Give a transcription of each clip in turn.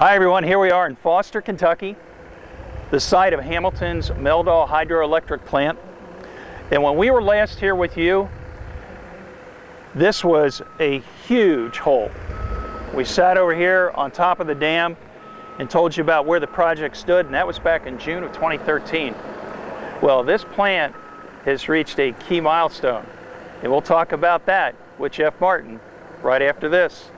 Hi everyone, here we are in Foster, Kentucky, the site of Hamilton's Meldahl Hydroelectric plant. And when we were last here with you, this was a huge hole. We sat over here on top of the dam and told you about where the project stood, and that was back in June of 2013. Well, this plant has reached a key milestone, and we'll talk about that with Jeff Martin right after this.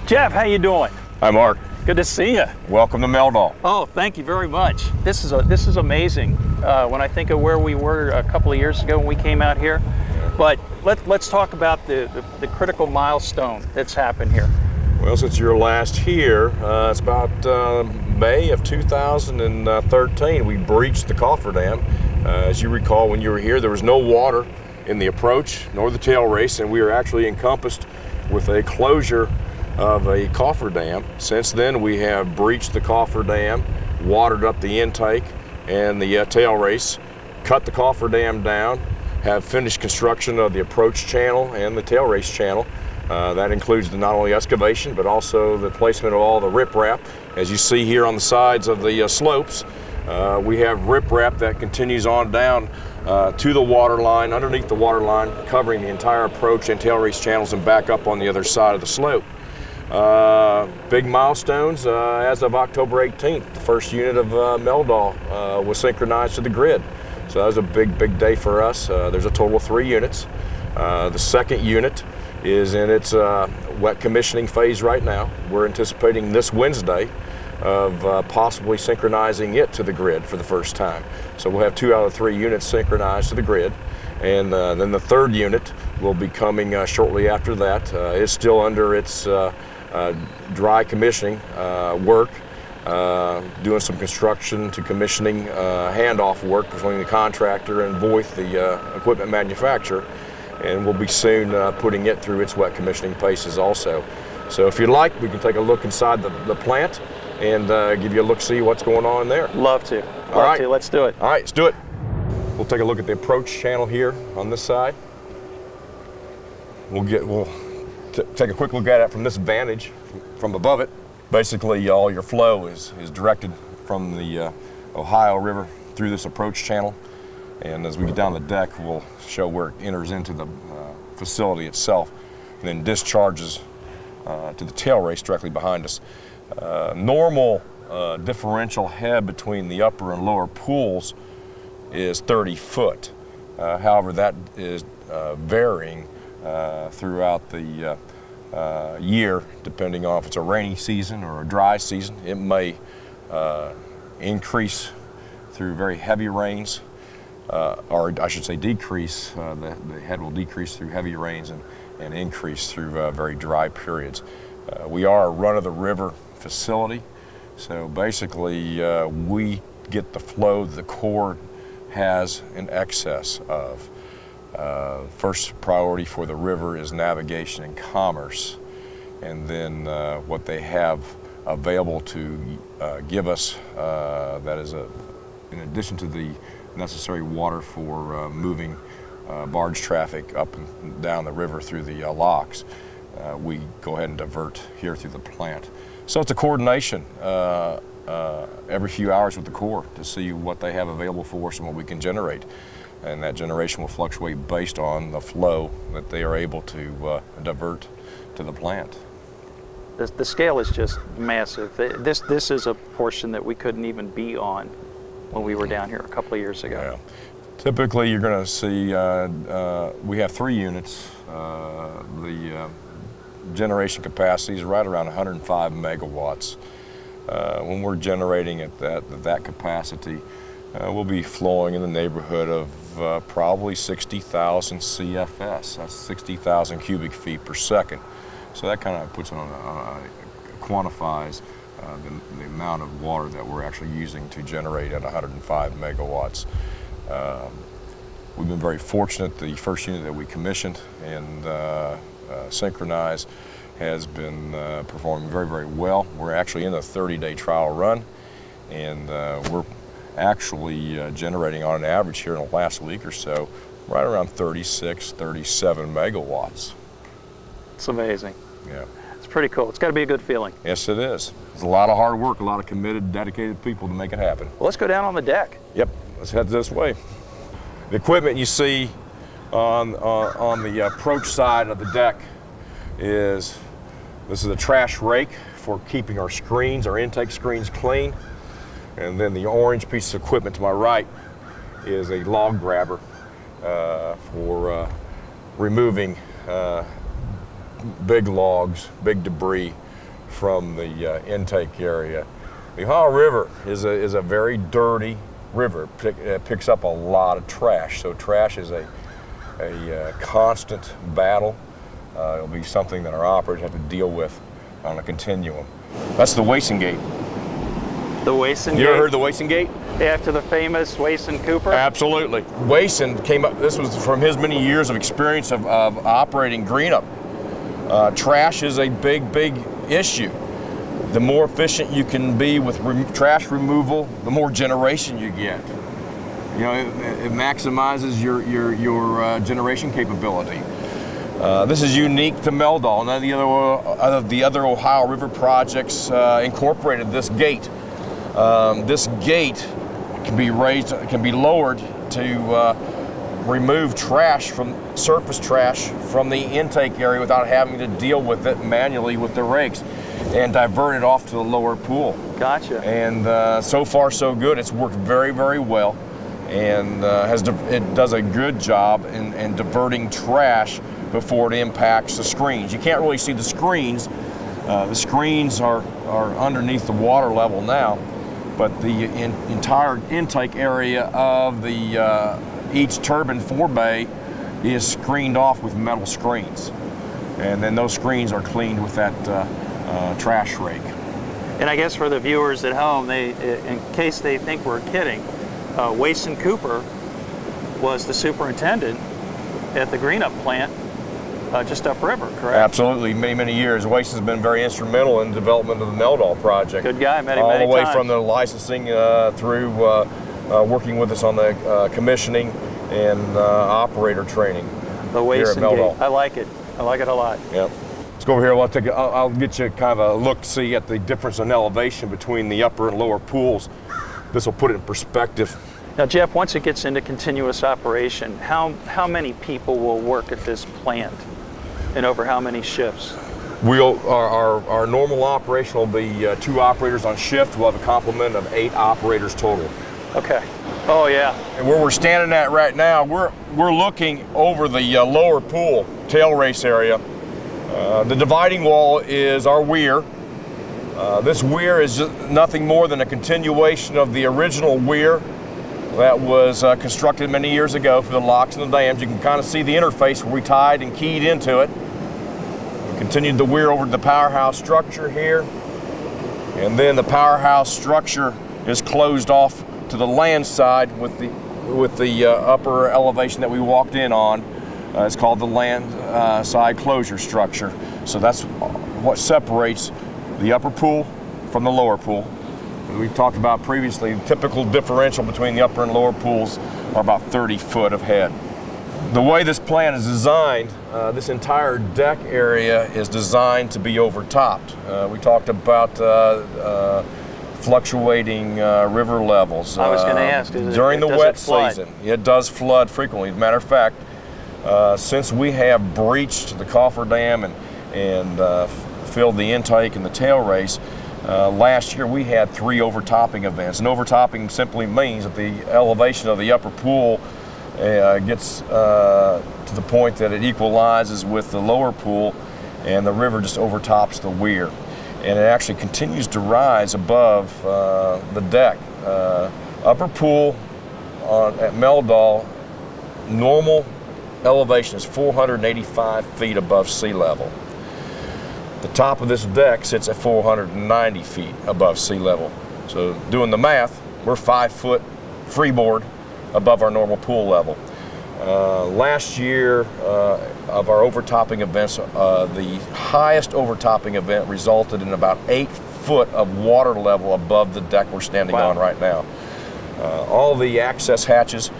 Jeff, how you doing? Hi, Mark. Good to see you. Welcome to Meldahl. Oh, thank you very much. This is amazing. When I think of where we were a couple of years ago when we came out here, but let's talk about the critical milestone that's happened here. Well, since you're last here, it's about May of 2013. We breached the cofferdam. As you recall, when you were here, there was no water in the approach nor the tail race, and we were actually encompassed with a closure of a cofferdam. Since then, we have breached the cofferdam, watered up the intake and the tail race, cut the cofferdam down, have finished construction of the approach channel and the tail race channel. That includes not only excavation, but also the placement of all the riprap. As you see here on the sides of the slopes, we have riprap that continues on down to the water line, underneath the water line, covering the entire approach and tail race channels and back up on the other side of the slope. Big milestones. As of October 18th, the first unit of Meldahl was synchronized to the grid. So that was a big day for us. There's a total of 3 units. The second unit is in its wet commissioning phase right now. We're anticipating this Wednesday of possibly synchronizing it to the grid for the first time. So we'll have 2 out of 3 units synchronized to the grid. And then the third unit will be coming shortly after that. It's still under its dry commissioning work, doing some construction to commissioning handoff work between the contractor and Voith, the equipment manufacturer, and we'll be soon putting it through its wet commissioning paces also. So if you'd like, we can take a look inside the plant and give you a look-see what's going on there. Love to. All right. Let's do it. All right, let's do it. We'll take a look at the approach channel here on this side. We'll take a quick look at it from this vantage, from above it. Basically, all your flow is directed from the Ohio River through this approach channel. And as we get down the deck, we'll show where it enters into the facility itself and then discharges to the tail race directly behind us. Normal differential head between the upper and lower pools is 30 foot. However, that is varying throughout the year, depending on if it's a rainy season or a dry season. It may increase through very heavy rains, or I should say decrease. The head will decrease through heavy rains and increase through very dry periods. We are a run-of-the-river facility, so basically we get the flow the Corps has in excess of. First priority for the river is navigation and commerce, and then what they have available to give us, that is in addition to the necessary water for moving barge traffic up and down the river through the locks, we go ahead and divert here through the plant. So it's a coordination every few hours with the Corps to see what they have available for us and what we can generate. And that generation will fluctuate based on the flow that they are able to divert to the plant. The scale is just massive. This is a portion that we couldn't even be on when we were down here a couple of years ago. Yeah. Typically, you're going to see we have 3 units. The generation capacity is right around 105 megawatts. When we're generating at that capacity, we'll be flowing in the neighborhood of probably 60,000 CFS. That's 60,000 cubic feet per second. So that kind of puts quantifies the amount of water that we're actually using to generate at 105 megawatts. We've been very fortunate. The first unit that we commissioned and synchronized has been performing very, very well. We're actually in a 30-day trial run, and we're actually generating on an average here in the last week or so right around 36, 37 megawatts. It's amazing. Yeah. It's pretty cool. It's got to be a good feeling. Yes, it is. It's a lot of hard work, a lot of committed, dedicated people to make it happen. Well, let's go down on the deck. Yep, let's head this way. The equipment you see on the approach side of the deck this is a trash rake for keeping our screens, our intake screens clean. And then the orange piece of equipment to my right is a log grabber for removing big logs, big debris from the intake area. The Ohio River is a very dirty river. It picks up a lot of trash, so trash is a constant battle. It'll be something that our operators have to deal with on a continuum. That's the Wason Gate. The Wason Gate? You ever heard of the Wason Gate? After the famous Wason Cooper? Absolutely. Wason came up, this was from his many years of experience of operating Greenup. Trash is a big, big issue. The more efficient you can be with trash removal, the more generation you get. You know, it maximizes your generation capability. This is unique to Meldahl. None of the other Ohio River projects incorporated this gate. This gate can be raised, can be lowered to remove trash surface trash from the intake area without having to deal with it manually with the rakes and divert it off to the lower pool. Gotcha. And so far so good. It's worked very, very well, and it does a good job in diverting trash before it impacts the screens. You can't really see the screens. The screens are underneath the water level now, but the entire intake area of the each turbine forebay is screened off with metal screens, and then those screens are cleaned with that trash rake. And I guess for the viewers at home, in case they think we're kidding, Wason Cooper was the superintendent at the Greenup plant just upriver, correct? Absolutely, many, many years. Wason's been very instrumental in the development of the Meldahl project. Good guy, many all the way times. from the licensing through working with us on the commissioning and operator training. The Wason here at Meldahl. Gate. I like it. I like it a lot. Yep. Let's go over here. I'll get you kind of a look-see at the difference in elevation between the upper and lower pools. This will put it in perspective. Now, Jeff, once it gets into continuous operation, how many people will work at this plant, and over how many shifts? Our normal operation will be 2 operators on shift. We'll have a complement of 8 operators total. Okay. Oh yeah. And where we're standing at right now, we're looking over the lower pool tail race area. The dividing wall is our weir. This weir is just nothing more than a continuation of the original weir that was constructed many years ago for the locks and the dams. You can kind of see the interface where we tied and keyed into it. We continued the weir over to the powerhouse structure here, and then the powerhouse structure is closed off to the land side with the upper elevation that we walked in on. It's called the land side closure structure. So that's what separates the upper pool from the lower pool. As we talked about previously, the typical differential between the upper and lower pools are about 30 foot of head. The way this plant is designed, this entire deck area is designed to be overtopped. We talked about fluctuating river levels. I was going to ask, during the wet season, it does flood frequently. As a matter of fact, since we have breached the cofferdam and filled the intake and the tail race, last year we had 3 overtopping events. And overtopping simply means that the elevation of the upper pool gets to the point that it equalizes with the lower pool, and the river just overtops the weir. And it actually continues to rise above the deck. Upper pool at Meldahl, normal elevation is 485 feet above sea level. The top of this deck sits at 490 feet above sea level. So doing the math, we're 5 foot freeboard above our normal pool level. Last year, of our overtopping events, the highest overtopping event resulted in about 8 foot of water level above the deck we're standing on right now. All the access hatches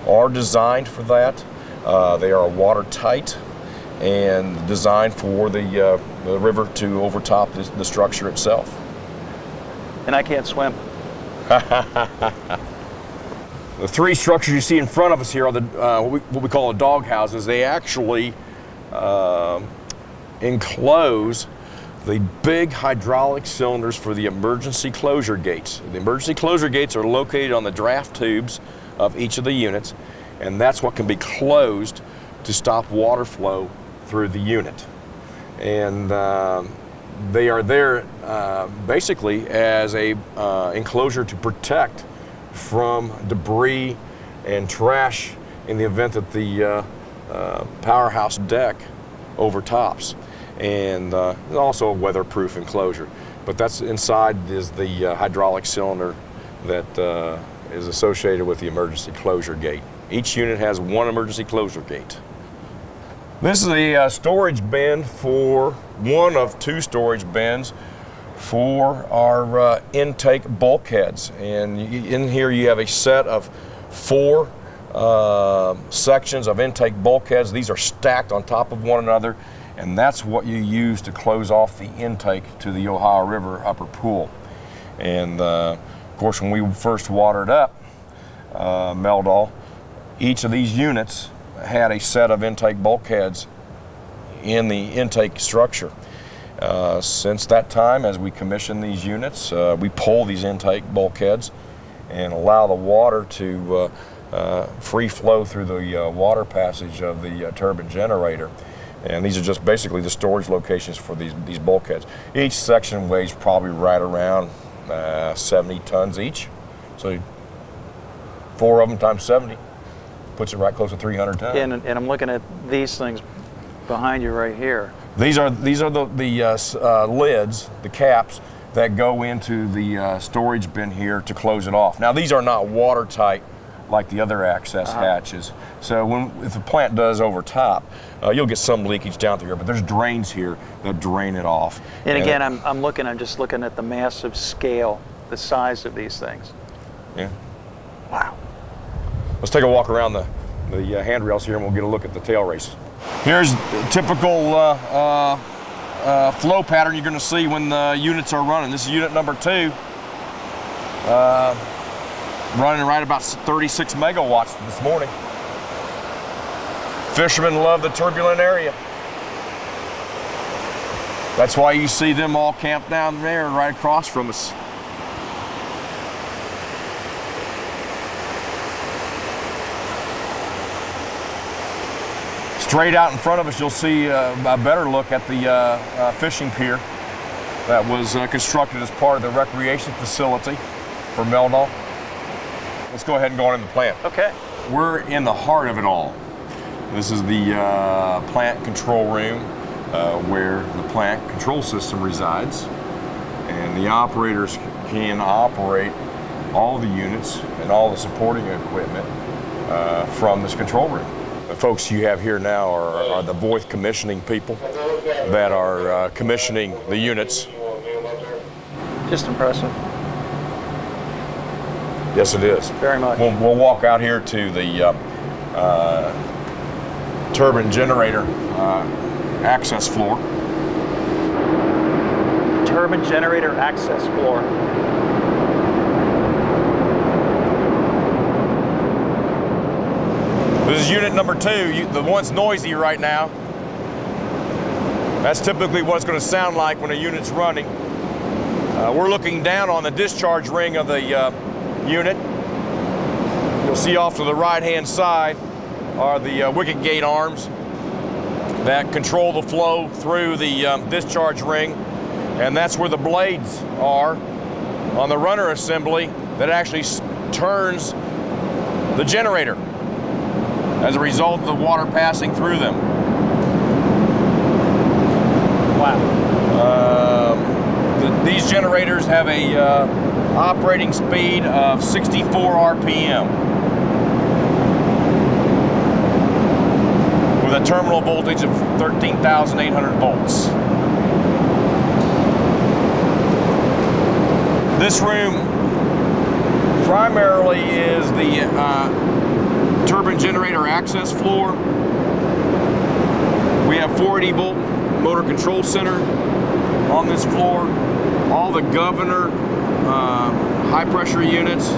are designed for that. They are watertight and designed for the river to overtop the structure itself. And I can't swim. The 3 structures you see in front of us here are the what we call the dog houses. They actually enclose the big hydraulic cylinders for the emergency closure gates. The emergency closure gates are located on the draft tubes of each of the units, and that's what can be closed to stop water flow through the unit. And they are there basically as a enclosure to protect from debris and trash in the event that the powerhouse deck overtops. And also a weatherproof enclosure. But that's inside is the hydraulic cylinder that is associated with the emergency closure gate. Each unit has 1 emergency closure gate. This is a storage bin for one of 2 storage bins for our intake bulkheads. And in here you have a set of 4 sections of intake bulkheads. These are stacked on top of one another, and that's what you use to close off the intake to the Ohio River upper pool. And of course, when we first watered up Meldahl, each of these units had a set of intake bulkheads in the intake structure. Since that time, as we commission these units, we pull these intake bulkheads and allow the water to free flow through the water passage of the turbine generator. And these are just basically the storage locations for these bulkheads. Each section weighs probably right around 70 tons each. So 4 of them times 70 puts it right close to 300 tons. And I'm looking at these things behind you right here. These are the lids, the caps that go into the storage bin here to close it off. Now these are not watertight like the other access hatches. So if the plant does overtop, you'll get some leakage down through here, but there's drains here that drain it off. And again, I'm just looking at the massive scale, the size of these things. Yeah. Wow. Let's take a walk around the handrails here and we'll get a look at the tail races. Here's the typical flow pattern you're going to see when the units are running. This is unit number 2. Running right about 36 megawatts this morning. Fishermen love the turbulent area. That's why you see them all camped down there right across from us. Straight out in front of us, you'll see a better look at the fishing pier that was constructed as part of the recreation facility for Meldahl. Let's go ahead and go on in the plant. Okay. We're in the heart of it all. This is the plant control room where the plant control system resides. And the operators can operate all the units and all the supporting equipment from this control room. The folks you have here now are the voice commissioning people that are commissioning the units. Just impressive. Yes, it is. Very much. We'll walk out here to the turbine generator access floor. Turbine generator access floor. This is unit number 2, the one that's noisy right now. That's typically what it's going to sound like when a unit's running. We're looking down on the discharge ring of the unit. You'll see off to the right-hand side are the wicket gate arms that control the flow through the discharge ring, and that's where the blades are on the runner assembly that actually turns the generator as a result of the water passing through them. Wow. These generators have a operating speed of 64 RPM. a terminal voltage of 13,800 volts. This room primarily is the turbine generator access floor. We have 480 volt motor control center on this floor. All the governor high pressure units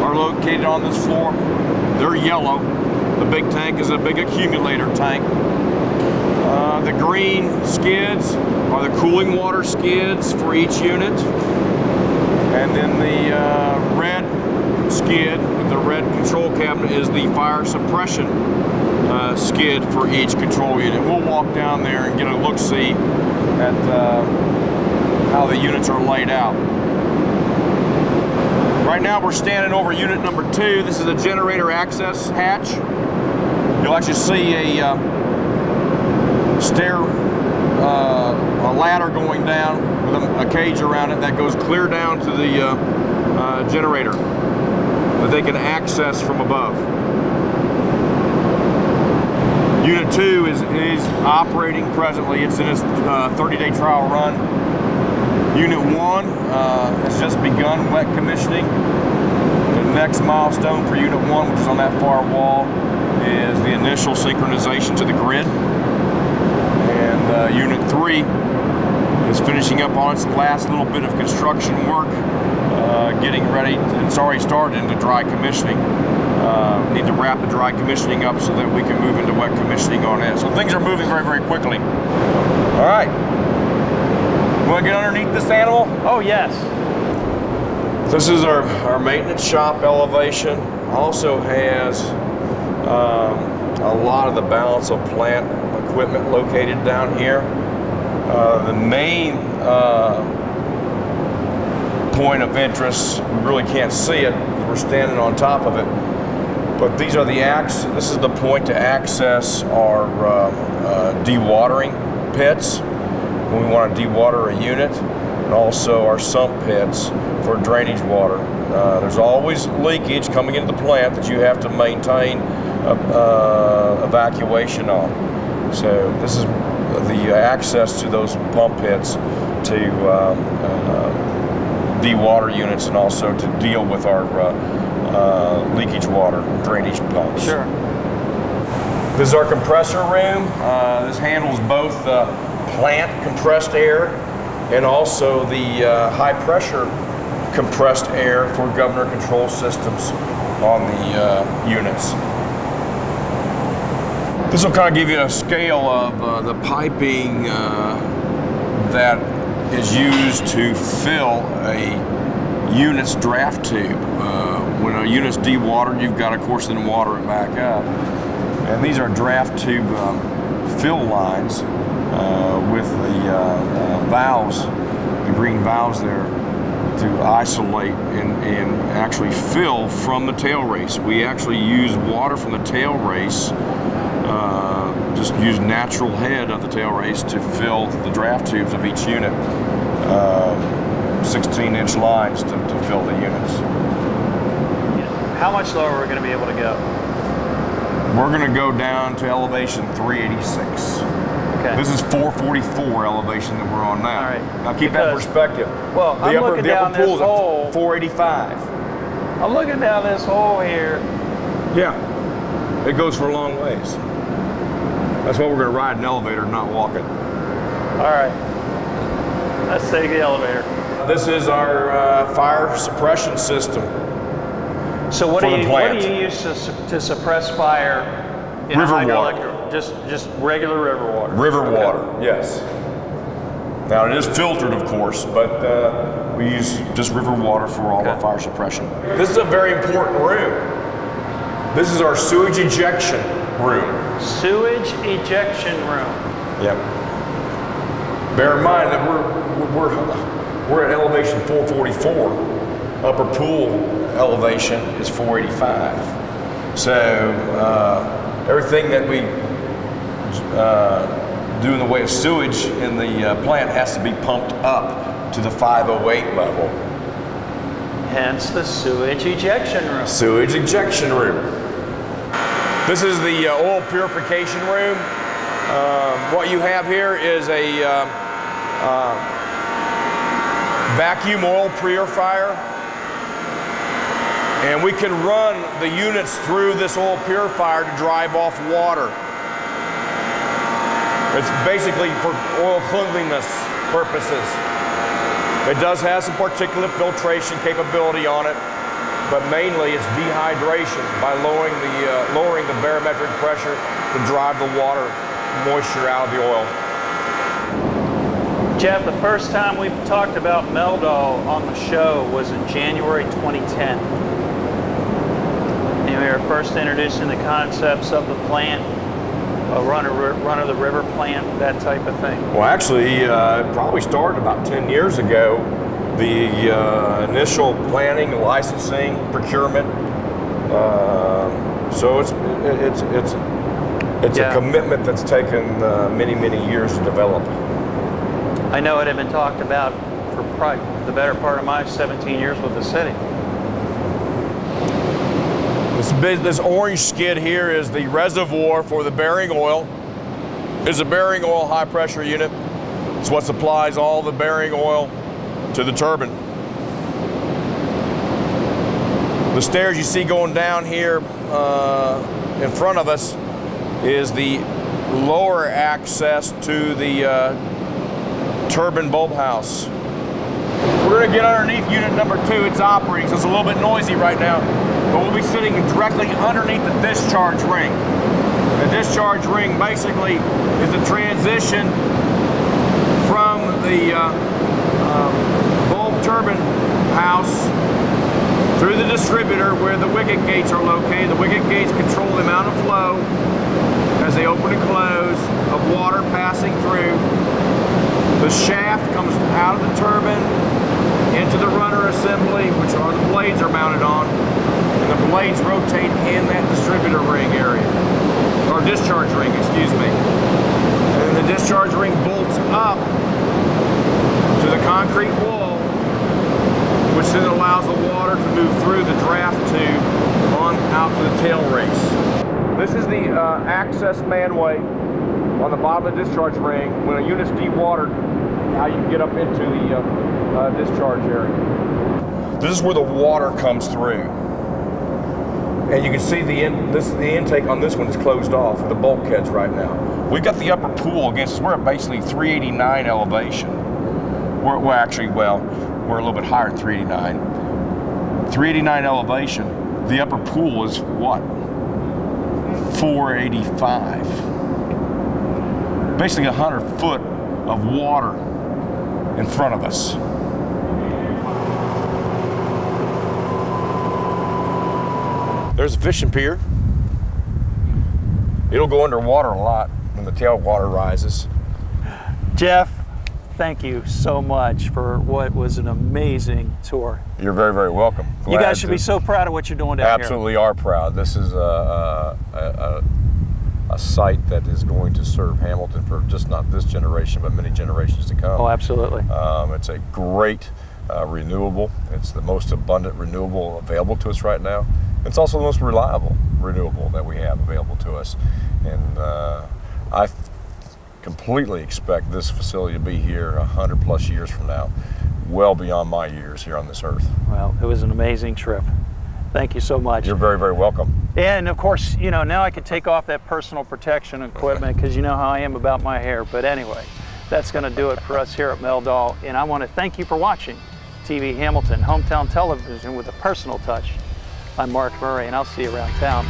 are located on this floor. They're yellow. The big tank is a big accumulator tank. The green skids are the cooling water skids for each unit. And then the red skid with the red control cabinet is the fire suppression skid for each control unit. We'll walk down there and get a look-see at how the units are laid out. Right now we're standing over unit number 2. This is a generator access hatch. You'll actually see a stair, a ladder going down with a cage around it that goes clear down to the generator that they can access from above. Unit 2 is operating presently. It's in its 30-day trial run. Unit 1 has just begun wet commissioning. The next milestone for Unit 1, which is on that far wall, is the initial synchronization to the grid. And Unit 3 is finishing up on its last little bit of construction work, getting ready. It's already started into dry commissioning. Need to wrap the dry commissioning up so that we can move into wet commissioning on it. So things are moving very, very quickly. All right. Want to get underneath this animal? Oh, yes. This is our maintenance shop elevation. Also has a lot of the balance of plant equipment located down here. The main point of interest, we really can't see it because we're standing on top of it, but these are this is the point to access our dewatering pits when we want to dewater a unit, and also our sump pits for drainage water. There's always leakage coming into the plant that you have to maintain evacuation on. So this is the access to those pump pits to dewater units and also to deal with our leakage water drainage pumps. Sure. This is our compressor room. This handles both the plant compressed air and also the high pressure compressed air for governor control systems on the units. This will kind of give you a scale of the piping that is used to fill a unit's draft tube. When a unit's dewatered, you've got to, of course, then water it back up. And these are draft tube fill lines with the valves, the green valves there, to isolate and actually fill from the tail race. We actually use water from the tail race, just use natural head of the tail race to fill the draft tubes of each unit. 16-inch lines to fill the units. How much lower are we going to be able to go? We're going to go down to elevation 386. Okay. This is 444 elevation that we're on now. All right. Now keep that in perspective. Well, I'm looking down this hole. 485. I'm looking down this hole here. Yeah, it goes for a long ways. That's why we're going to ride an elevator, not walk it. All right. Let's take the elevator. This is our fire suppression system. So what do you use to suppress fire in river hydroelectric? water. Just regular river water. River water, yes. Now it is filtered, of course, but we use just river water for all our fire suppression. This is a very important room. This is our sewage ejection room. Sewage ejection room. Yep. Bear in mind that we're at elevation 444. Upper pool elevation is 485. So everything that we do in the way of sewage in the plant has to be pumped up to the 508 level. Hence the sewage ejection room. Sewage ejection room. This is the oil purification room. What you have here is a vacuum oil purifier, and we can run the units through this oil purifier to drive off water. It's basically for oil cleanliness purposes. It does have some particulate filtration capability on it, but mainly it's dehydration by lowering the barometric pressure to drive the water moisture out of the oil. Jeff, the first time we talked about Meldahl on the show was in January 2010. And we were first introducing the concepts of the plant, a run-of-the-river plant, that type of thing. Well, actually, it probably started about 10 years ago. The initial planning, licensing, procurement. So it's a commitment that's taken many, many years to develop. I know it had been talked about for probably the better part of my 17 years with the city. This orange skid here is the reservoir for the bearing oil. It's a bearing oil high pressure unit. It's what supplies all the bearing oil to the turbine. The stairs you see going down here in front of us is the lower access to the turbine bulb house. We're going to get underneath unit number 2. It's operating, so it's a little bit noisy right now, but we'll be sitting directly underneath the discharge ring. The discharge ring basically is the transition from the bulb turbine house through the distributor where the wicket gates are located. The wicket gates control the amount of flow as they open and close of water passing through. The shaft comes out of the turbine into the runner assembly, which are the blades are mounted on, and the blades rotate in that distributor ring area, or discharge ring, excuse me. And the discharge ring bolts up to the concrete wall, which then allows the water to move through the draft tube on out to the tail race. This is the access manway on the bottom of the discharge ring. When a unit's dewatered, how you can get up into the discharge area. This is where the water comes through. And you can see the intake on this one is closed off with the bulkheads right now. We've got the upper pool against us. We're at basically 389 elevation. We're a little bit higher than 389. 389 elevation. The upper pool is what? 485. Basically 100 foot of water in front of us. There's a fishing pier. It'll go underwater a lot when the tailwater rises. Jeff, thank you so much for what was an amazing tour. You're very, very welcome. You guys should be so proud of what you're doing down here. Absolutely are proud. This is a site that is going to serve Hamilton for just not this generation, but many generations to come. Oh, absolutely. It's a great renewable. It's the most abundant renewable available to us right now. It's also the most reliable renewable that we have available to us. And I completely expect this facility to be here 100 plus years from now, well beyond my years here on this earth. Well, it was an amazing trip. Thank you so much. You're very, very welcome. And of course, you know, now I could take off that personal protection equipment because you know how I am about my hair. But anyway, that's going to do it for us here at Meldahl. And I want to thank you for watching TV Hamilton, hometown television with a personal touch. I'm Mark Murray, and I'll see you around town.